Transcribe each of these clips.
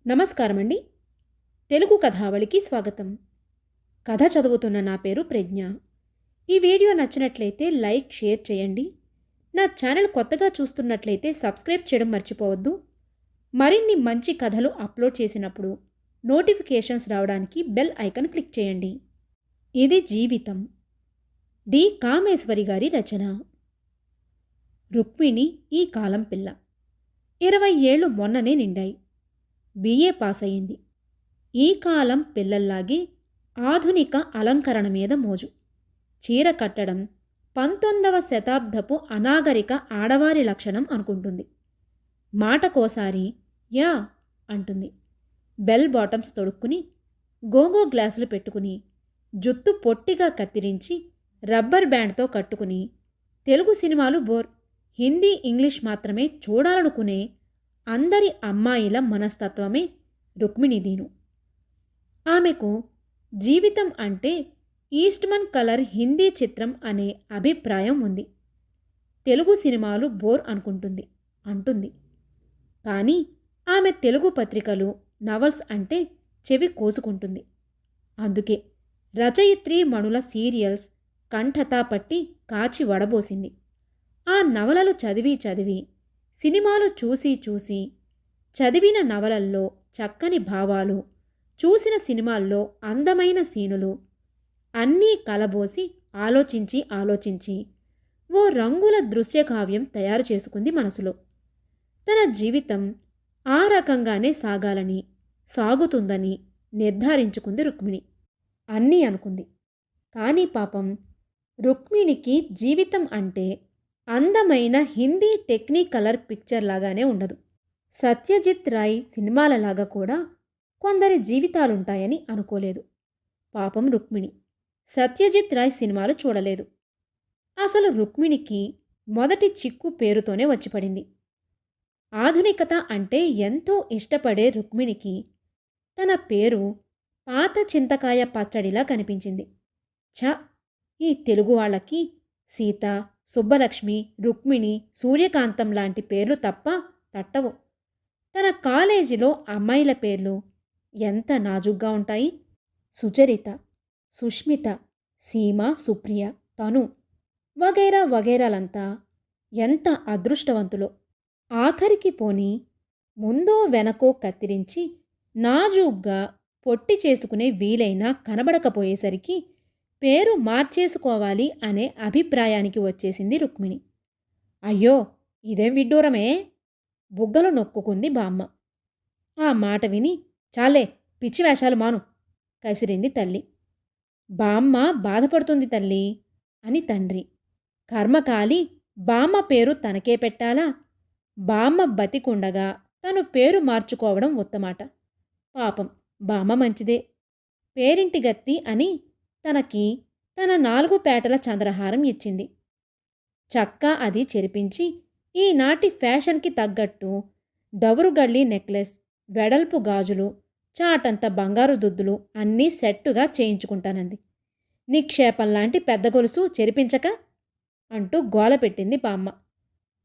నమస్కారమండి. తెలుగు కథావళికి స్వాగతం. కథ చదువుతున్న నా పేరు ప్రజ్ఞ. ఈ వీడియో నచ్చినట్లయితే లైక్, షేర్ చేయండి. నా ఛానల్ కొత్తగా చూస్తున్నట్లయితే సబ్స్క్రైబ్ చేయడం మర్చిపోవద్దు. మరిన్ని మంచి కథలు అప్లోడ్ చేసినప్పుడు నోటిఫికేషన్స్ రావడానికి బెల్ ఐకాన్ క్లిక్ చేయండి. ఇది జీవితం. డి. కామేశ్వరి గారి రచన. రుక్మిణి ఈ కాలం పిల్ల. 20 ఏళ్ళు మొన్ననే నిండాయి. బిఏ పాస్ అయింది. ఈ కాలం పిల్లల్లాగే ఆధునిక అలంకరణ మీద మోజు. చీర కట్టడం 19వ శతాబ్దపు అనాగరిక ఆడవారి లక్షణం అనుకుంటుంది. మాటకోసారి యా అంటుంది. బెల్ బాటమ్స్ తొడుక్కుని, గోగో గ్లాసులు పెట్టుకుని, జుత్తు పొట్టిగా కత్తిరించి రబ్బర్ బ్యాండ్తో కట్టుకుని, తెలుగు సినిమాలు బోర్, హిందీ ఇంగ్లీష్ మాత్రమే చూడాలనుకునే అందరి అమ్మాయిల మనస్తత్వమే రుక్మిణిదీను. ఆమెకు జీవితం అంటే ఈస్ట్మన్ కలర్ హిందీ చిత్రం అనే అభిప్రాయం ఉంది. తెలుగు సినిమాలు బోర్ అంటుంది. కానీ ఆమె తెలుగు పత్రికలు, నవల్స్ అంటే చెవి కోసుకుంటుంది. అందుకే రచయిత్రి మణుల సీరియల్స్ కంఠతా పట్టి కాచి వడబోసింది. ఆ నవలలు చదివి సినిమాలు చూసి చదివిన నవలల్లో చక్కని భావాలు, చూసిన సినిమాల్లో అందమైన సీనులు అన్నీ కలబోసి ఆలోచించి ఓ రంగుల దృశ్యకావ్యం తయారు చేసుకుంది మనసులో. తన జీవితం ఆ రకంగానే సాగుతుందని నిర్ధారించుకుంది రుక్మిణి. అన్నీ అనుకుంది. కానీ పాపం రుక్మిణికి జీవితం అంటే అందమైన హిందీ టెక్నికలర్ పిక్చర్ లాగానే ఉండదు. సత్యజిత్ రాయ్ సినిమాలలాగా కూడా కొందరి జీవితాలుంటాయని అనుకోలేదు పాపం రుక్మిణి. సత్యజిత్ రాయ్ సినిమాలు చూడలేదు. అసలు రుక్మిణికి మొదటి చిక్కు పేరుతోనే వచ్చిపడింది. ఆధునికత అంటే ఎంతో ఇష్టపడే రుక్మిణికి తన పేరు పాత చింతకాయ పచ్చడిలా కనిపించింది. ఈ తెలుగు వాళ్ళకి సీత, సుబ్బలక్ష్మి, రుక్మిణి, సూర్యకాంతం లాంటి పేర్లు తప్ప తట్టవు. తన కాలేజీలో అమ్మాయిల పేర్లు ఎంత నాజుగ్గా ఉంటాయి. సుచరిత, సుష్మిత, సీమ, సుప్రియ, తను వగైరాలంతా ఎంత అదృష్టవంతులో. ఆఖరికి పోని ముందో వెనకో కత్తిరించి నాజూగ్గా పొట్టి చేసుకునే వీలైనా కనబడకపోయేసరికి పేరు మార్చేసుకోవాలి అనే అభిప్రాయానికి వచ్చేసింది రుక్మిణి. అయ్యో, ఇదేం విడ్డూరమే! బుగ్గలు నొక్కుకుంది బామ్మ. ఆ మాట విని చాలే, పిచ్చి వేషాలు మాను కసిరింది తల్లి. బామ్మ బాధపడుతుంది తల్లి అని తండ్రి. కర్మకాలి బామ్మ పేరు తనకే పెట్టాలా? బామ్మ బతికుండగా తను పేరు మార్చుకోవడం ఉత్తమాట. పాపం బామ్మ మంచిదే. పేరింటి గత్తి అని తనకి తన 4 పేటల చంద్రహారం ఇచ్చింది. చక్కా అది చెరిపించి ఈనాటి ఫ్యాషన్కి తగ్గట్టు దవురుగళ్ళి నెక్లెస్, వెడల్పు గాజులు, చాటంత బంగారు దుద్దులు అన్నీ సెట్టుగా చేయించుకుంటానంది. నిక్షేపంలాంటి పెద్ద గొలుసు చెరిపించక అంటూ గోల పెట్టింది బామ్మ.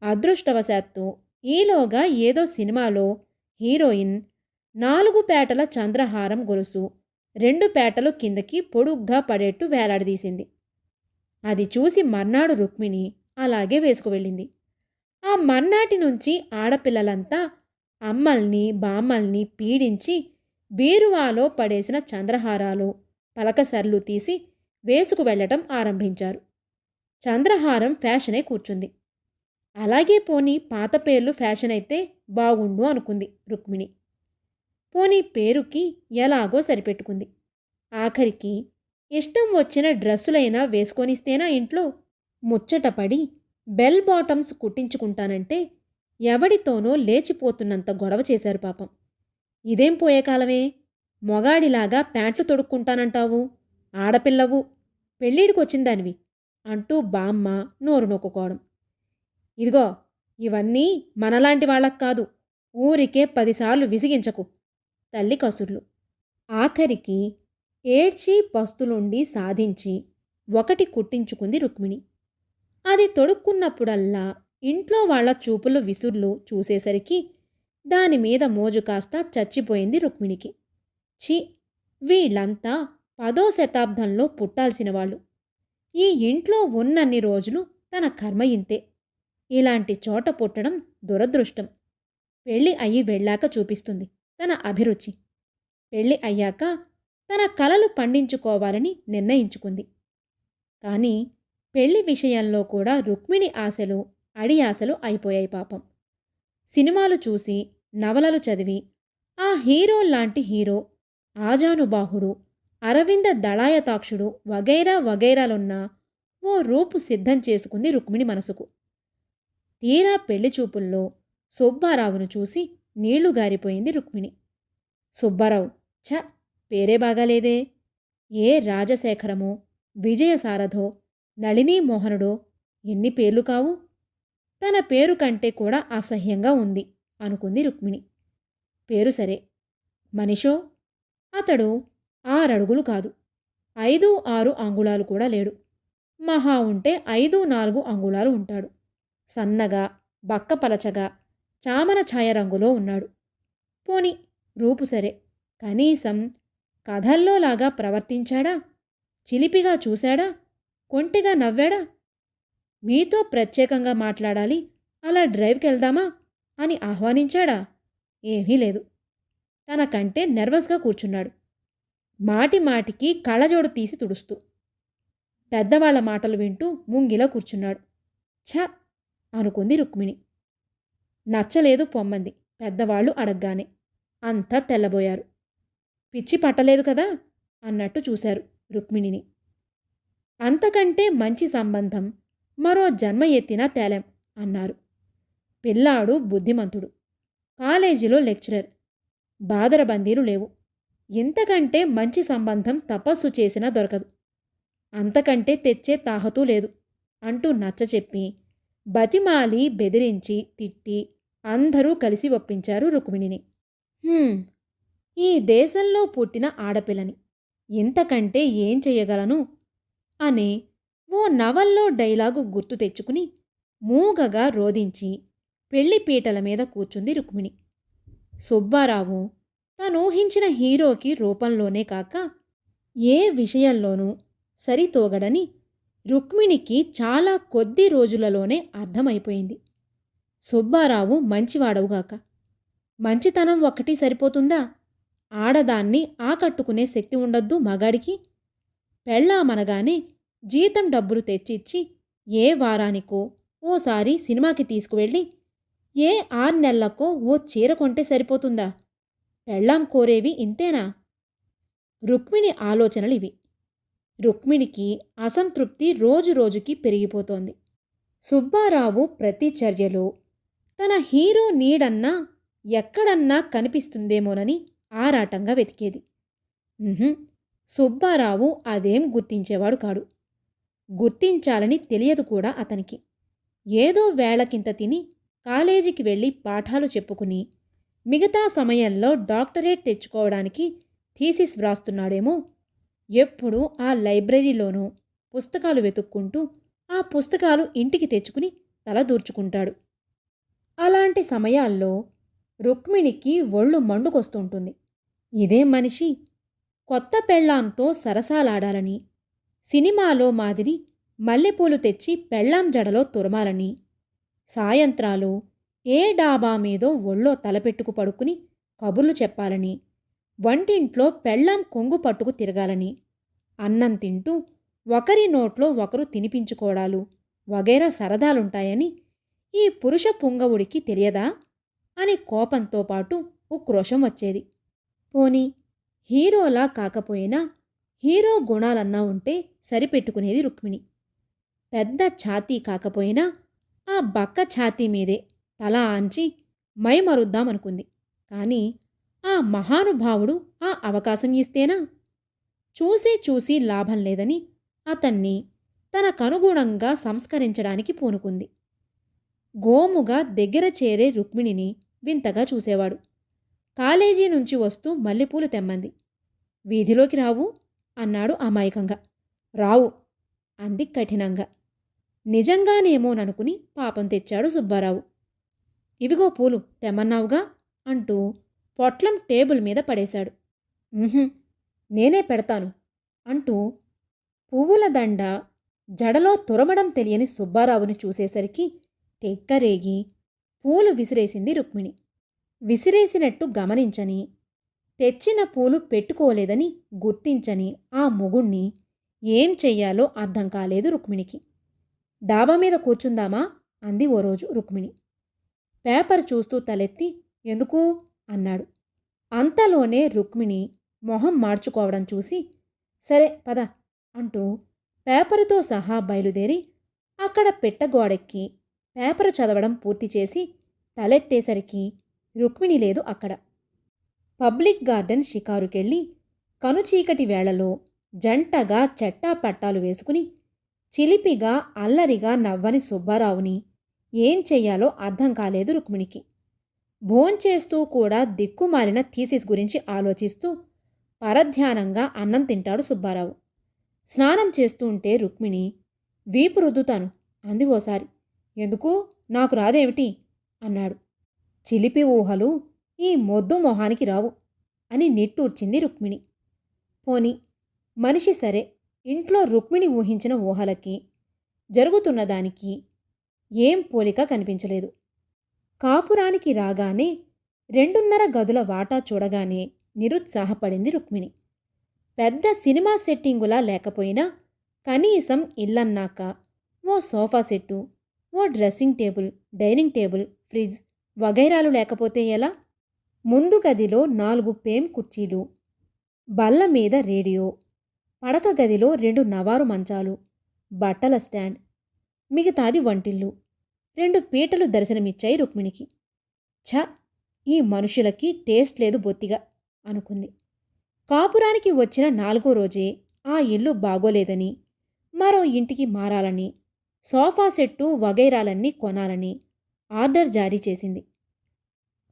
అదృష్టవశాత్తు ఈలోగా ఏదో సినిమాలో హీరోయిన్ 4 పేటల చంద్రహారం గొలుసు 2 పేటలు కిందకి పొడుగ్గా పడేట్టు వేలాడదీసింది. అది చూసి మర్నాడు రుక్మిణి అలాగే వేసుకువెళ్ళింది. ఆ మర్నాటి నుంచి ఆడపిల్లలంతా అమ్మల్ని, బామ్మల్ని పీడించి బీరువాలో పడేసిన చంద్రహారాలు, పలకసర్లు తీసి వేసుకు వెళ్ళటం ఆరంభించారు. చంద్రహారం ఫ్యాషనే కూర్చుంది. అలాగే పోనీ పాత పేర్లు ఫ్యాషన్ అయితే బాగుండు అనుకుంది రుక్మిణి. పోనీ పేరుకి ఎలాగో సరిపెట్టుకుంది. ఆఖరికి ఇష్టం వచ్చిన డ్రెస్సులైనా వేసుకొనిస్తేనా ఇంట్లో ముచ్చటపడి బెల్ బాటమ్స్ కుట్టించుకుంటానంటే ఎవడితోనో లేచిపోతున్నంత గొడవ చేశారు పాపం. ఇదేం పోయే కాలమే, మొగాడిలాగా ప్యాంట్లు తొడుక్కుంటానంటావు, ఆడపిల్లవు, పెళ్ళిడికొచ్చిందానివి అంటూ బామ్మ నోరు నొక్కుకోవడం. ఇదిగో, ఇవన్నీ మనలాంటి వాళ్ళకు కాదు, ఊరికే 10 సార్లు విసిగించకు తల్లి కసుర్లు. ఆఖరికి ఏడ్చి పస్తులుండి సాధించి ఒకటి కుట్టించుకుంది రుక్మిణి. అది తొడుక్కున్నప్పుడల్లా ఇంట్లో వాళ్ల చూపులు విసుర్లు చూసేసరికి దానిమీద మోజు కాస్త చచ్చిపోయింది రుక్మిణికి. ఛీ! వీళ్ళంతా 10వ శతాబ్దంలో పుట్టాల్సిన వాళ్ళు. ఈ ఇంట్లో ఉన్నన్ని రోజులు తన కర్మ ఇంతే. ఇలాంటి చోట పుట్టడం దురదృష్టం. పెళ్ళి అయ్యి వెళ్ళాక చూపిస్తుంది తన అభిరుచి. పెళ్ళి అయ్యాక తన కలలు పండించుకోవాలని నిర్ణయించుకుంది. కానీ పెళ్లి విషయంలో కూడా రుక్మిణి ఆశలు అడి ఆశలు అయిపోయాయి పాపం. సినిమాలు చూసి, నవలలు చదివి, ఆ హీరోల్లాంటి హీరో, ఆజానుబాహుడు, అరవింద దళాయతాక్షుడు వగైరా వగైరాలున్న ఓ రూపు సిద్ధం చేసుకుంది రుక్మిణి మనసుకు. తీరా పెళ్లి చూపుల్లో సుబ్బారావును చూసి నీళ్లు గారిపోయింది రుక్మిణి. సుబ్బారావు, ఛ, పేరే బాగాలేదే. ఏ రాజశేఖరమో, విజయసారథో, నళినీమోహనుడో, ఎన్ని పేర్లు కావు. తన పేరు కంటే కూడా అసహ్యంగా ఉంది అనుకుంది రుక్మిణి. పేరు సరే, మనిషో? అతడు 6 అడుగులు కాదు, 5, 6 అంగుళాలు కూడా లేడు. మహా ఉంటే 5, 4 అంగుళాలు ఉంటాడు. సన్నగా, బక్కపలచగా, చామన ఛాయ రంగులో ఉన్నాడు. పోని రూపు సరే, కనీసం కథల్లోలాగా ప్రవర్తించాడా? చిలిపిగా చూశాడా? కొంటెగా నవ్వాడా? మీతో ప్రత్యేకంగా మాట్లాడాలి, అలా డ్రైవ్కి వెళ్దామా అని ఆహ్వానించాడా? ఏమీ లేదు. తనకంటే నెర్వస్గా కూర్చున్నాడు, మాటి మాటికి కళ్ళజోడు తీసి తుడుస్తూ. పెద్దవాళ్ల మాటలు వింటూ ముంగిలా కూర్చున్నాడు. ఛ అనుకుంది రుక్మిణి. నచ్చలేదు పొమ్మంది పెద్దవాళ్లు అడగ్గానే. అంతా తెల్లబోయారు. పిచ్చి పట్టలేదు కదా అన్నట్టు చూశారు రుక్మిణిని. అంతకంటే మంచి సంబంధం మరో జన్మ ఎత్తినా తేలేం అన్నారు. పిల్లాడు బుద్ధిమంతుడు, కాలేజీలో లెక్చరర్, బాదరబందీలు లేవు. ఇంతకంటే మంచి సంబంధం తపస్సు చేసినా దొరకదు. అంతకంటే తెచ్చే తాహతూ లేదు అంటూ నచ్చచెప్పి, బతిమాలి, బెదిరించి, తిట్టి అందరూ కలిసి ఒప్పించారు రుక్మిణిని. ఈ దేశంలో పుట్టిన ఆడపిల్లని ఇంతకంటే ఏం చెయ్యగలను అనే ఓ నవల్లో డైలాగు గుర్తు తెచ్చుకుని మూగగా రోదించి పెళ్లిపీటల మీద కూర్చుంది రుక్మిణి. సుబ్బారావు తనూహించిన హీరోకి రూపంలోనే కాక ఏ విషయంలోనూ సరితోగడని రుక్మిణికి చాలా కొద్ది రోజులలోనే అర్థమైపోయింది. సుబ్బారావు మంచివాడవుగాక, మంచితనం ఒక్కటి సరిపోతుందా? ఆడదాన్ని ఆకట్టుకునే శక్తి ఉండొద్దు మగాడికి? పెళ్ళామనగానే జీతం డబ్బులు తెచ్చిచ్చి ఏ వారానికో ఓసారి సినిమాకి తీసుకువెళ్ళి ఏ 6 నెలలకో ఓ చీర కొంటే సరిపోతుందా? పెళ్ళాం కోరేవి ఇంతేనా? రుక్మిణి ఆలోచనలివి. రుక్మిణికి అసంతృప్తి రోజురోజుకి పెరిగిపోతోంది. సుబ్బారావు ప్రతి చర్యలో తన హీరో నీడన్నా ఎక్కడన్నా కనిపిస్తుందేమోనని ఆరాటంగా వెతికేది. సుబ్బారావు అదేం గుర్తించేవాడు కాడు. గుర్తించాలని తెలియదు కూడా అతనికి. ఏదో వేళకింత తిని కాలేజీకి వెళ్ళి పాఠాలు చెప్పుకుని మిగతా సమయంలో డాక్టరేట్ తెచ్చుకోవడానికి థీసిస్ వ్రాస్తున్నాడేమో. ఎప్పుడూ ఆ లైబ్రరీలోనూ పుస్తకాలు వెతుక్కుంటూ ఆ పుస్తకాలు ఇంటికి తెచ్చుకుని తల దూర్చుకుంటాడు. అలాంటి సమయాల్లో రుక్మిణికి ఒళ్ళు మండుకొస్తుంటుంది. ఇదేం మనిషి, కొత్త పెళ్ళాంతో సరసాలాడాలని, సినిమాలో మాదిరి మల్లెపూలు తెచ్చి పెళ్ళాం జడలో తురమాలని, సాయంత్రాలు ఏ డాబా మీదో ఒళ్ళో తలపెట్టుకు పడుకుని కబుర్లు చెప్పాలని, వంటింట్లో పెళ్ళాం కొంగు పట్టుకు తిరగాలని, అన్నం తింటూ ఒకరి నోట్లో ఒకరు తినిపించుకోవడాలు వగైరా సరదాలుంటాయని ఈ పురుష పుంగవుడికి తెలియదా అని కోపంతో పాటు ఉక్రోషం వచ్చేది. పోనీ హీరోలా కాకపోయినా హీరో గుణాలన్నా ఉంటే సరిపెట్టుకునేది రుక్మిణి. పెద్ద ఛాతీ కాకపోయినా ఆ బక్క ఛాతీ మీదే తల ఆంచి మైమరుద్దామనుకుంది. కానీ ఆ మహానుభావుడు ఆ అవకాశం ఇస్తేనా? చూసి లాభం లేదని అతన్ని తనకనుగుణంగా సంస్కరించడానికి పూనుకుంది. గోముగా దగ్గర చేరే రుక్మిణిని వింతగా చూసేవాడు. కాలేజీ నుంచి వస్తూ మల్లెపూలు తెమ్మంది. వీధిలోకి రావు అన్నాడు అమాయకంగా. రావు అంది కఠినంగా. నిజంగానేమోననుకుని పాపం తెచ్చాడు సుబ్బారావు. ఇవిగో పూలు తెమ్మన్నావుగా అంటూ పొట్లం టేబుల్ మీద పడేశాడు. "ఉహుం, నేనే పెడతాను" అంటూ పువ్వుల దండ జడలో తురమడం తెలియని సుబ్బారావుని చూసేసరికి తెక్కరేగి పూలు విసిరేసింది రుక్మిణి. విసిరేసినట్టు గమనించని, తెచ్చిన పూలు పెట్టుకోలేదని గుర్తించని ఆ మొగుణ్ణి ఏం చెయ్యాలో అర్థం కాలేదు రుక్మిణికి. డాబా మీద కూర్చుందామా అంది ఓ రోజు రుక్మిణి. పేపర్ చూస్తూ తలెత్తి ఎందుకు అన్నాడు. అంతలోనే రుక్మిణి మొహం మార్చుకోవడం చూసి సరే పద అంటూ పేపరుతో సహా బయలుదేరి అక్కడ పెట్టగోడెక్కి పేపరు చదవడం పూర్తి చేసి తలెత్తేసరికి రుక్మిణి లేదు అక్కడ. పబ్లిక్ గార్డెన్ షికారుకెళ్ళి కనుచీకటి వేళలో జంటగా చెట్టా పట్టాలు వేసుకుని చిలిపిగా అల్లరిగా నవ్వని సుబ్బారావుని ఏం చెయ్యాలో అర్థం కాలేదు రుక్మిణికి. భోంచేస్తూ కూడా దిక్కుమాలిన థీసిస్ గురించి ఆలోచిస్తూ పరధ్యానంగా అన్నం తింటాడు సుబ్బారావు. స్నానం చేస్తూ ఉంటే రుక్మిణి వీపు రుద్దుతాను అంది ఓసారి. ఎందుకు నాకు రాదేమిటి అన్నాడు. చిలిపి ఊహలు ఈ మొద్దు మొహానికి రావు అని నిట్టూర్చింది రుక్మిణి. పోని మనిషి సరే, ఇంట్లో రుక్మిణి ఊహించిన ఊహలకి జరుగుతున్నదానికి ఏం పోలిక కనిపించలేదు. కాపురానికి రాగానే 2.5 గదుల వాటా చూడగానే నిరుత్సాహపడింది రుక్మిణి. పెద్ద సినిమా సెట్టింగులా లేకపోయినా కనీసం ఇల్లన్నాక ఓ సోఫా సెట్టు, ఓ dressing table, dining table, fridge వగైరాలు లేకపోతే ఎలా? ముందు గదిలో 4 పేం కుర్చీలు, బల్ల మీద రేడియో, పడక గదిలో 2 నవారు మంచాలు, బట్టల స్టాండ్, మిగతాది వంటిల్లు, 2 పీటలు దర్శనమిచ్చాయి రుక్మిణికి. ఛ, ఈ మనుషులకి టేస్ట్ లేదు బొత్తిగా అనుకుంది. కాపురానికి వచ్చిన 4వ రోజే ఆ ఇల్లు బాగోలేదని, మరో ఇంటికి మారాలని, సోఫా సెట్టు వగైరాలన్నీ కొనాలని ఆర్డర్ జారీ చేసింది.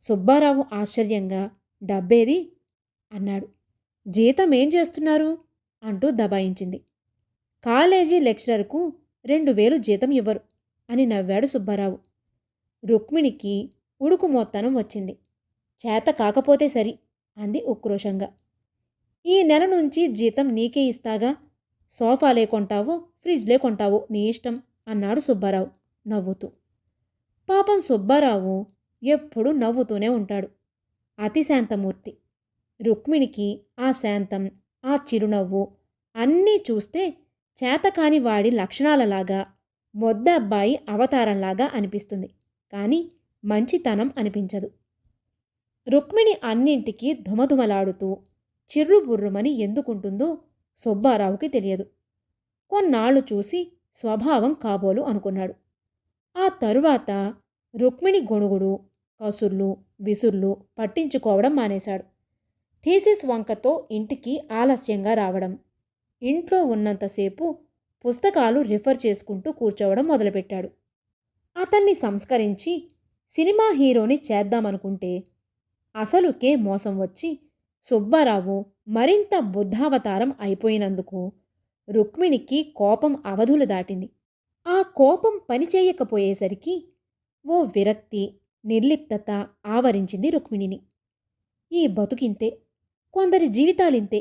సుబ్బారావు ఆశ్చర్యంగా డబ్బేది అన్నాడు. జీతం ఏం చేస్తున్నారు అంటూ దబాయించింది. కాలేజీ లెక్చరర్కు 2,000 జీతం ఇవ్వరు అని నవ్వాడు సుబ్బారావు. రుక్మిణికి ఉడుకుమోత్తనం వచ్చింది. చేత కాకపోతే సరి అంది ఉక్రోషంగా. ఈ నెల నుంచి జీతం నీకే ఇస్తాగా, సోఫాలే కొంటావో ఫ్రిడ్జ్లే కొంటావో నీ ఇష్టం అన్నాడు సుబ్బారావు నవ్వుతూ. పాపం సుబ్బారావు ఎప్పుడూ నవ్వుతూనే ఉంటాడు. అతి శాంతమూర్తి. రుక్మిణికి ఆ శాంతం, ఆ చిరునవ్వు అన్నీ చూస్తే చేతకాని వాడి లక్షణాలలాగా, మొద్ద అబ్బాయి అవతారంలాగా అనిపిస్తుంది. కానీ మంచితనం అనిపించదు. రుక్మిణి అన్నింటికీ ధుమధుమలాడుతూ చిర్రుబుర్రుమని ఎందుకుంటుందో సుబ్బారావుకి తెలియదు. కొన్నాళ్లు చూసి స్వభావం కాబోలు అనుకున్నాడు. ఆ తరువాత రుక్మిణి గొణుగుడు, కసుర్లు, విసుర్లు పట్టించుకోవడం మానేశాడు. థీసిస్ వంకతో ఇంటికి ఆలస్యంగా రావడం, ఇంట్లో ఉన్నంతసేపు పుస్తకాలు రిఫర్ చేసుకుంటూ కూర్చోవడం మొదలుపెట్టాడు. అతన్ని సంస్కరించి సినిమా హీరోని చేద్దామనుకుంటే అసలుకే మోసం వచ్చి సుబ్బారావు మరింత బుద్ధావతారం అయిపోయినందుకు రుక్మిణికి కోపం అవధులు దాటింది. ఆ కోపం పనిచేయకపోయేసరికి ఓ విరక్తి, నిర్లిప్తత ఆవరించింది రుక్మిణిని. ఈ బతుకింతే, కొందరి జీవితాలింతే,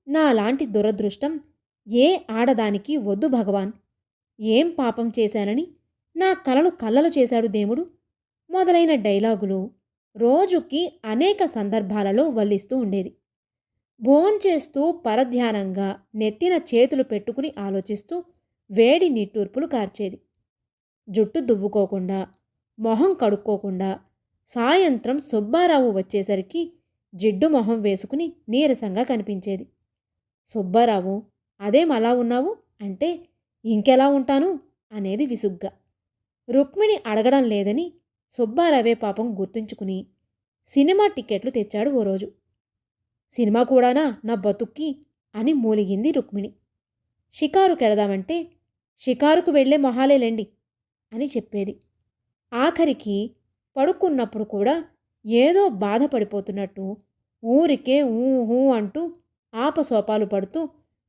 నాలాంటి దురదృష్టం ఏ ఆడదానికి వద్దు భగవాన్. ఏం పాపం చేశానని నా కలలు కల్లలు చేశాడు దేవుడు మొదలైన డైలాగులు రోజుకి అనేక సందర్భాలలో వల్లిస్తూ ఉండేది. భోంచేస్తూ పరధ్యానంగా నెత్తిన చేతులు పెట్టుకుని ఆలోచిస్తూ వేడి నిట్టూర్పులు కార్చేది. జుట్టు దువ్వుకోకుండా, మొహం కడుక్కోకుండా సాయంత్రం సుబ్బారావు వచ్చేసరికి జిడ్డు మొహం వేసుకుని నీరసంగా కనిపించేది. సుబ్బారావు అదేం అలా ఉన్నావు అంటే ఇంకెలా ఉంటాను అనేది విసుగ్గా. రుక్మిణి అడగడం లేదని సుబ్బారావే పాపం గుర్తుంచుకుని సినిమా టికెట్లు తెచ్చాడు ఓ రోజు. సినిమా కూడానా నా బతుక్కి అని మూలిగింది రుక్మిణి. షికారుకెడదామంటే షికారుకు వెళ్లే మొహాలేలేండి అని చెప్పేది. ఆఖరికి పడుకున్నప్పుడు కూడా ఏదో బాధపడిపోతున్నట్టు ఊరికే ఊహూ అంటూ ఆపసోపాలు పడుతూ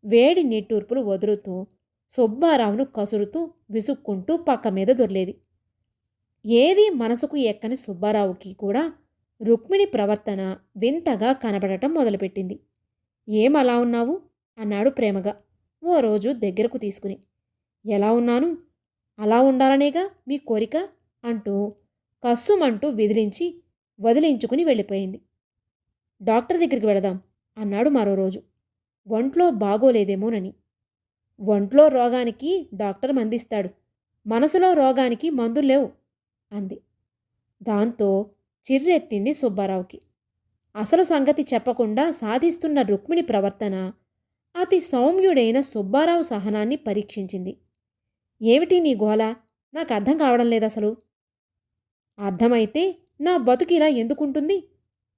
వేడి నిట్టూర్పులు వదులుతూ సుబ్బారావును కసురుతూ విసుక్కుంటూ పక్క మీద దొర్లేది. ఏదీ మనసుకు ఎక్కని సుబ్బారావుకి కూడా రుక్మిణి ప్రవర్తన వింతగా కనబడటం మొదలుపెట్టింది. ఏమలా ఉన్నావు అన్నాడు ప్రేమగా ఓ రోజు దగ్గరకు తీసుకుని. ఎలా ఉన్నాను? అలా ఉండాలనేగా మీ కోరిక అంటూ కస్సుమంటూ వదిలించుకుని వెళ్ళిపోయింది. డాక్టర్ దగ్గరికి వెళదాం అన్నాడు మరో రోజు. ఒంట్లో బాగోలేదేమోనని. ఒంట్లో రోగానికి డాక్టర్ మందిస్తాడు, మనసులో రోగానికి మందుల్లేవు అంది. దాంతో చిర్రెత్తింది సుబ్బారావుకి. అసలు సంగతి చెప్పకుండా సాధిస్తున్న రుక్మిణి ప్రవర్తన అతి సౌమ్యుడైన సుబ్బారావు సహనాన్ని పరీక్షించింది. ఏమిటి నీ గోల? నాకు అర్థం కావడం లేదసలు. అర్థమైతే నా బతుకిలా ఎందుకుంటుంది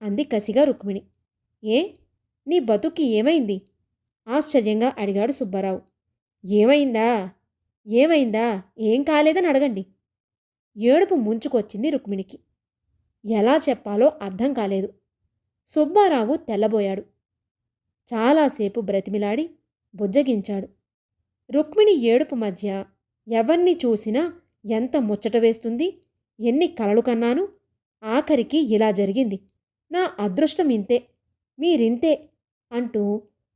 అంది కసిగా రుక్మిణి. ఏ, నీ బతుక్కి ఏమైంది ఆశ్చర్యంగా అడిగాడు సుబ్బారావు. ఏమైందా? ఏమైందా? ఏం కాలేదని అడగండి. ఏడుపు ముంచుకొచ్చింది రుక్మిణికి. ఎలా చెప్పాలో అర్థం కాలేదు. సుబ్బారావు తెల్లబోయాడు. చాలాసేపు బ్రతిమిలాడి బుజ్జగించాడు. రుక్మిణి ఏడుపు మధ్య ఎవర్ని చూసినా ఎంత ముచ్చట వేస్తుంది, ఎన్ని కలలు కన్నాను, ఆఖరికి ఇలా జరిగింది, నా అదృష్టం ఇంతే, మీరింతే అంటూ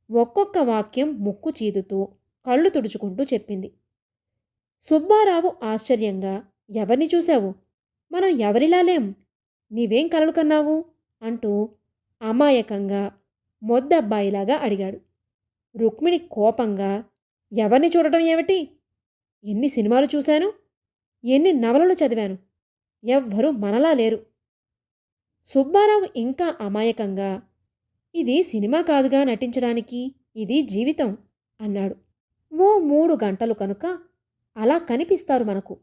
ఒక్కొక్క వాక్యం ముక్కు చీదుతూ కళ్ళు తుడుచుకుంటూ చెప్పింది. సుబ్బారావు ఆశ్చర్యంగా, ఎవరిని చూశావు? మనం ఎవరిలా లేం, నీవేం కలలు కన్నావు అంటూ అమాయకంగా మొద్దబ్బాయిలాగా అడిగాడు. రుక్మిణి కోపంగా, ఎవరిని చూడటం ఏమిటి? ఎన్ని సినిమాలు చూశాను, ఎన్ని నవలలు చదివాను, ఎవ్వరూ మనలా లేరు. సుబ్బారావు ఇంకా అమాయకంగా, ఇది సినిమా కాదుగా నటించడానికి, ఇది జీవితం అన్నాడు. ఓ 3 గంటలు కనుక అలా కనిపిస్తారు మనకు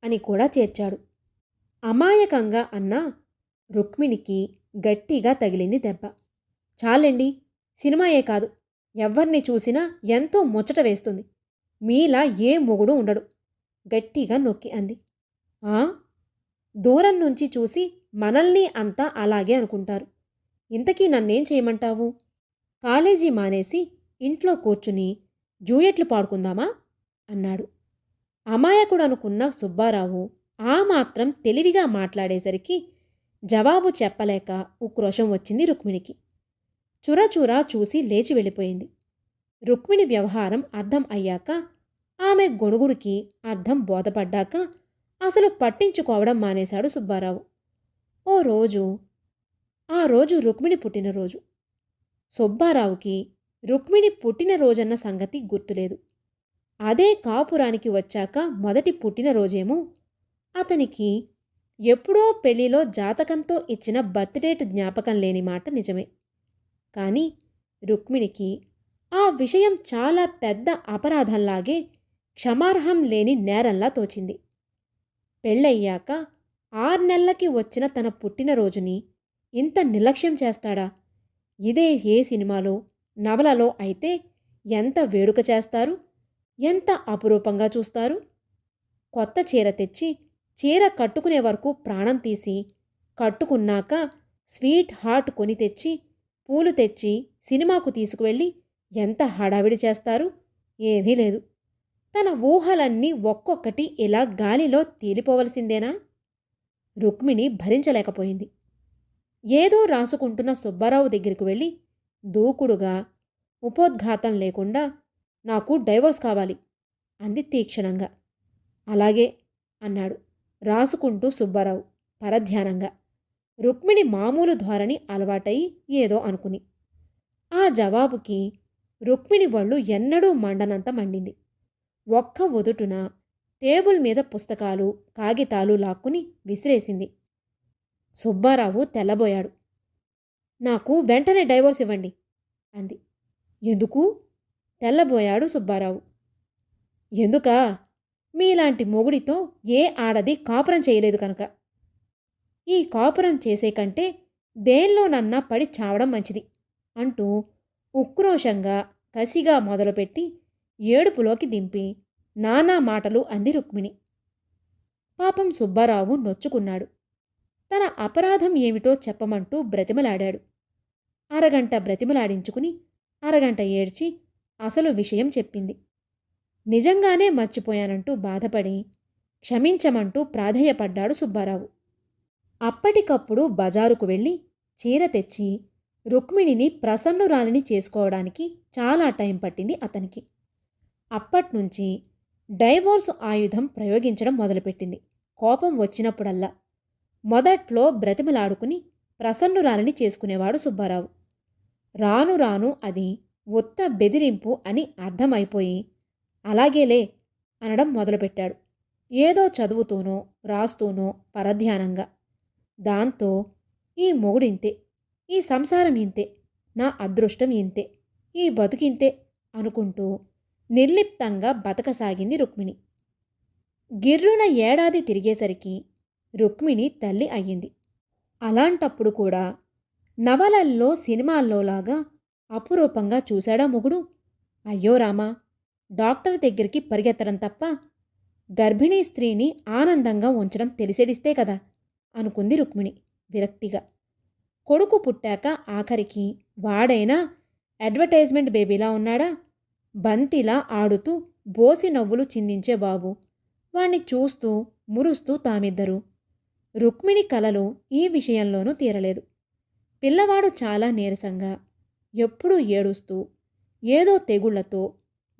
అని కూడా చేర్చాడు. అమాయకంగా అన్న రుక్మిణికి గట్టిగా తగిలింది దెబ్బ. చాలండి, సినిమాయే కాదు, ఎవ్వర్ని చూసినా ఎంతో ముచ్చట వేస్తుంది, మీలా ఏ మొగుడు ఉండడు గట్టిగా నొక్కి అంది. ఆ, దూరం నుంచి చూసి మనల్ని అంతా అలాగే అనుకుంటారు. ఇంతకీ నన్నేం చేయమంటావు? కాలేజీ మానేసి ఇంట్లో కూర్చుని జూయట్లు పాడుకుందామా అన్నాడు. అమాయకుడు అనుకున్న సుబ్బారావు ఆ మాత్రం తెలివిగా మాట్లాడేసరికి జవాబు చెప్పలేక ఉక్రోషం వచ్చింది రుక్మిణికి. చురచురా చూసి లేచి వెళ్ళిపోయింది. రుక్మిణి వ్యవహారం అర్థం అయ్యాక, ఆమె గొణుగుడికి అర్థం బోధపడ్డాక అసలు పట్టించుకోవడం మానేశాడు సుబ్బారావు. ఆ రోజు రుక్మిణి పుట్టినరోజు. సుబ్బారావుకి రుక్మిణి పుట్టినరోజన్న సంగతి గుర్తులేదు. అదే కాపురానికి వచ్చాక మొదటి పుట్టినరోజేమో. అతనికి ఎప్పుడో పెళ్లిలో జాతకంతో ఇచ్చిన బర్త్డేట్ జ్ఞాపకం లేని మాట నిజమే. కానీ రుక్మిణికి ఆ విషయం చాలా పెద్ద అపరాధంలాగే, క్షమార్హం లేని నేరంలా తోచింది. పెళ్ళయ్యాక 6 నెలలకి వచ్చిన తన పుట్టినరోజుని ఇంత నిర్లక్ష్యం చేస్తాడా? ఇదే ఏ సినిమాలో, నవలలో అయితే ఎంత వేడుక చేస్తారు, ఎంత అపురూపంగా చూస్తారు. కొత్త చీర తెచ్చి చీర కట్టుకునే వరకు ప్రాణం తీసి, కట్టుకున్నాక స్వీట్ హార్ట్ కొని తెచ్చి, పూలు తెచ్చి సినిమాకు తీసుకువెళ్ళి ఎంత హడావిడి చేస్తారు. ఏమీ లేదు. తన ఊహలన్నీ ఒక్కొక్కటి ఇలా గాలిలో తేలిపోవలసిందేనా? రుక్మిణి భరించలేకపోయింది. ఏదో రాసుకుంటున్న సుబ్బారావు దగ్గరికి వెళ్ళి దూకుడుగా, ఉపోద్ఘాతం లేకుండా, నాకు డైవోర్స్ కావాలి అంది తీక్షణంగా. అలాగే అన్నాడు రాసుకుంటూ సుబ్బారావు పరధ్యానంగా. రుక్మిణి మామూలు ధోరణి అలవాటై ఏదో అనుకుని. ఆ జవాబుకి రుక్మిణి వళ్ళు ఎన్నడూ మండనంత మండింది. ఒక్క ఒదుటున టేబుల్ మీద పుస్తకాలు, కాగితాలు లాక్కుని విసిరేసింది. సుబ్బారావు తెల్లబోయాడు. నాకు వెంటనే డైవోర్స్ ఇవ్వండి అంది. ఎందుకు? తెల్లబోయాడు సుబ్బారావు. ఎందుకా? మీలాంటి మొగుడితో ఏ ఆడది కాపురం చేయలేదు కనుక. ఈ కాపురం చేసే కంటే దేనిలోనన్నా పడి చావడం మంచిది అంటూ ఉక్రోషంగా, కసిగా మొదలుపెట్టి ఏడుపులోకి దింపి నానా మాటలు అంది రుక్మిణి. పాపం సుబ్బారావు నొచ్చుకున్నాడు. తన అపరాధం ఏమిటో చెప్పమంటూ బ్రతిమలాడాడు. అరగంట బ్రతిమలాడించుకుని అరగంట ఏడ్చి అసలు విషయం చెప్పింది. నిజంగానే మర్చిపోయానంటూ బాధపడి క్షమించమంటూ ప్రాధేయపడ్డాడు సుబ్బారావు. అప్పటికప్పుడు బజారుకు వెళ్ళి చీర తెచ్చి రుక్మిణిని ప్రసన్నురాలిని చేసుకోవడానికి చాలా టైం పట్టింది అతనికి. అప్పట్నుంచి డైవోర్సు ఆయుధం ప్రయోగించడం మొదలుపెట్టింది. కోపం వచ్చినప్పుడల్లా మొదట్లో బ్రతిమలాడుకుని ప్రసన్నురాలిని చేసుకునేవాడు సుబ్బారావు. రాను రాను అది ఉత్త బెదిరింపు అని అర్థమైపోయి అలాగేలే అనడం మొదలుపెట్టాడు. ఏదో చదువుతూనో రాస్తూనో పరధ్యానంగా. దాంతో ఈ మొగుడింతే, ఈ సంసారం ఇంతే, నా అదృష్టం ఇంతే, ఈ బతుకింతే అనుకుంటూ నిర్లిప్తంగా బతకసాగింది రుక్మిణి. గిర్రున ఏడాది తిరిగేసరికి రుక్మిణి తల్లి అయ్యింది. అలాంటప్పుడు కూడా నవలల్లో సినిమాల్లోలాగా అపురూపంగా చూశాడా మొగుడు? అయ్యో రామా, డాక్టర్ దగ్గరికి పరిగెత్తడం తప్ప గర్భిణీ స్త్రీని ఆనందంగా ఉంచడం తెలిసేడిస్తే కదా అనుకుంది రుక్మిణి విరక్తిగా. కొడుకు పుట్టాక ఆఖరికి వాడైనా అడ్వర్టైజ్మెంట్ బేబీలా ఉన్నాడా? బంతిలా ఆడుతూ బోసి నవ్వులు చిందించే బాబు. వాణ్ణి చూస్తూ మురుస్తూ తామిద్దరూ. రుక్మిణి కలలు ఈ విషయంలోనూ తీరలేదు. పిల్లవాడు చాలా నీరసంగా, ఎప్పుడూ ఏడుస్తూ, ఏదో తెగుళ్లతో,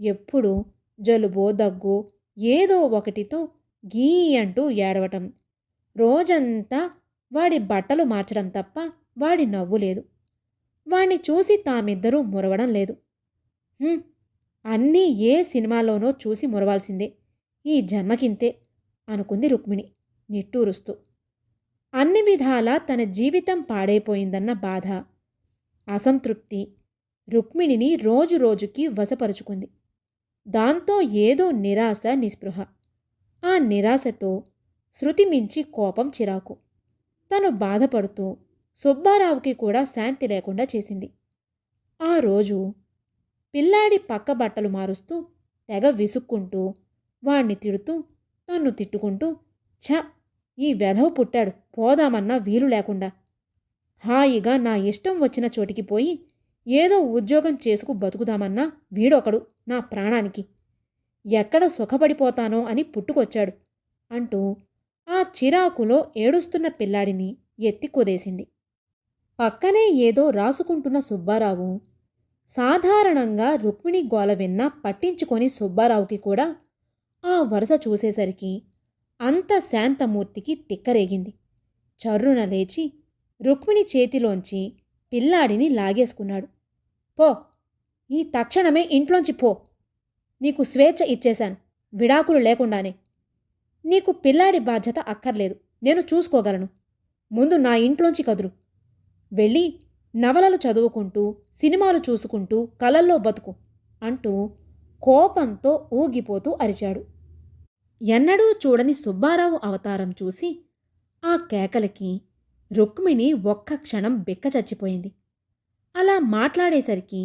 ఎప్పుడూ జలుబో దగ్గో ఏదో ఒకటితో గీ అంటూ ఏడవటం. రోజంతా వాడి బట్టలు మార్చడం తప్ప వాడి నవ్వు లేదు. వాణ్ణి చూసి తామిద్దరూ మురవడం లేదు. అన్నీ ఏ సినిమాలోనో చూసి మురవాల్సిందే, ఈ జన్మకింతే అనుకుంది రుక్మిణి నిట్టూరుస్తూ. అన్ని విధాలా తన జీవితం పాడైపోయిందన్న బాధ, అసంతృప్తి రుక్మిణిని రోజురోజుకి వశపరుచుకుంది. దాంతో ఏదో నిరాశ నిస్పృహ. ఆ నిరాశతో శృతి మించి కోపం చిరాకు. తను బాధపడుతూ సుబ్బారావుకి కూడా శాంతి లేకుండా చేసింది. ఆ రోజు పిల్లాడి పక్క బట్టలు మారుస్తూ తెగ విసుక్కుంటూ వాణ్ణి తిడుతూ తన్ను తిట్టుకుంటూ, ఛ, ఈ వెధవ పుట్టాడు పోదామన్నా వీలు లేకుండా, హాయిగా నా ఇష్టం వచ్చిన చోటికి పోయి ఏదో ఉద్యోగం చేసుకు బతుకుదామన్నా వీడొకడు నా ప్రాణానికి, ఎక్కడ సుఖపడిపోతానో అని పుట్టుకొచ్చాడు అంటూ ఆ చిరాకులో ఏడుస్తున్న పిల్లాడిని ఎత్తి కుదేసింది. పక్కనే ఏదో రాసుకుంటున్న సుబ్బారావు సాధారణంగా రుక్మిణి గోల విన్నా పట్టించుకొని సుబ్బారావుకి కూడా ఆ వరుస చూసేసరికి అంత శాంతమూర్తికి తిక్కరేగింది. చర్రున లేచి రుక్మిణి చేతిలోంచి పిల్లాడిని లాగేసుకున్నాడు. పో, ఈ తక్షణమే ఇంట్లోంచి పో, నీకు స్వేచ్ఛ ఇచ్చేశాను విడాకులు లేకుండానే. నీకు పిల్లాడి బాధ్యత అక్కర్లేదు, నేను చూసుకోగలను. ముందు నా ఇంట్లోంచి కదులు, వెళ్ళి నవలలు చదువుకుంటూ సినిమాలు చూసుకుంటూ కలల్లో బతుకు అంటూ కోపంతో ఊగిపోతూ అరిచాడు. ఎన్నడూ చూడని సుబ్బారావు అవతారం చూసి ఆ కేకలకి రుక్మిణి ఒక్క క్షణం బిక్కచచ్చిపోయింది. అలా మాట్లాడేసరికి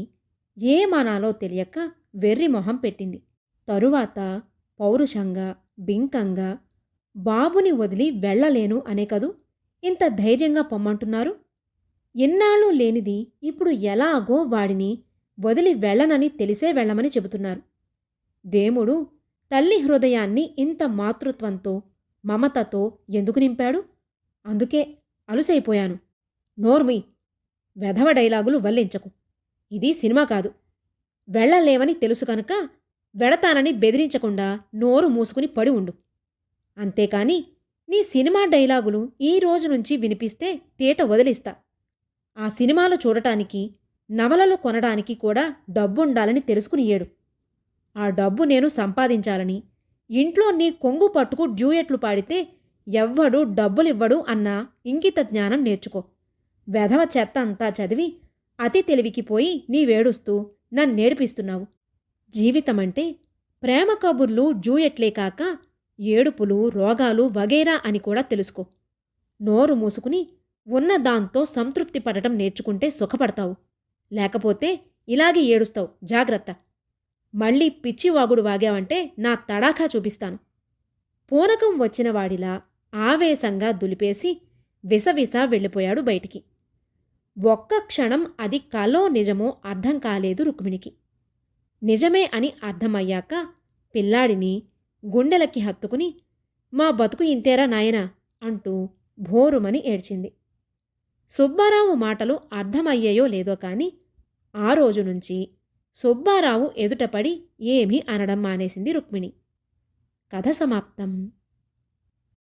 ఏమనాలో తెలియక వెర్రి మొహం పెట్టింది. తరువాత పౌరుషంగా బింకంగా, బాబుని వదిలి వెళ్ళలేను అనే కదూ ఇంత ధైర్యంగా పొమ్మంటున్నారు? ఎన్నాళ్ళు లేనిది ఇప్పుడు ఎలాగో వాడిని వదిలి వెళ్ళనని తెలిసే వెళ్ళమని చెబుతున్నారు. దేవుడు తల్లి హృదయాన్ని ఇంత మాతృత్వంతో మమతతో ఎందుకు నింపాడు? అందుకే అలుసైపోయాను. నోర్మి, వెధవ డైలాగులు వల్లించకు. ఇది సినిమా కాదు. వెళ్ళలేవని తెలుసు కనుక వెడతానని బెదిరించకుండా నోరు మూసుకుని పడి ఉండు. అంతేకాని నీ సినిమా డైలాగులు ఈ రోజు నుంచి వినిపిస్తే తేట వదిలిస్తా. ఆ సినిమాలు చూడటానికి, నవలలు కొనడానికి కూడా డబ్బుండాలని తెలుసుకుని ఏడు. ఆ డబ్బు నేను సంపాదించాలని, ఇంట్లో నీ కొంగు పట్టుకు డ్యూయెట్లు పాడితే ఎవ్వడు డబ్బులివ్వడు అన్న ఇంగిత జ్ఞానం నేర్చుకో. వెధవ చెత్త అంతా చదివి అతి తెలివికి పోయి నీవేడుస్తూ నన్నేడిపిస్తున్నావు. జీవితమంటే ప్రేమ కబుర్లు డ్యూయెట్లే కాక ఏడుపులు రోగాలు వగైరా అని కూడా తెలుసుకో. నోరు మూసుకుని ఉన్నదాంతో సంతృప్తి పడటం నేర్చుకుంటే సుఖపడతావు. లేకపోతే ఇలాగే ఏడుస్తావు. జాగ్రత్త. మళ్ళీ పిచ్చివాగుడు వాగావంటే నా తడాఖా చూపిస్తాను. పూనకం వచ్చినవాడిలా ఆవేశంగా దులిపేసి విసవిస వెళ్ళిపోయాడు బయటికి. ఒక్క క్షణం అది కలో నిజమో అర్థం కాలేదు రుక్మిణికి. నిజమే అని అర్థమయ్యాక పిల్లాడిని గుండెలకి హత్తుకుని, మా బతుకు ఇంతేరా నాయనా అంటూ భోరుమని ఏడ్చింది. సుబ్బారావు మాటలు అర్థమయ్యాయో లేదో కాని ఆ రోజు నుంచి సుబ్బారావు ఎదుటపడి ఏమీ అనడం మానేసింది రుక్మిణి. కథ సమాప్తం.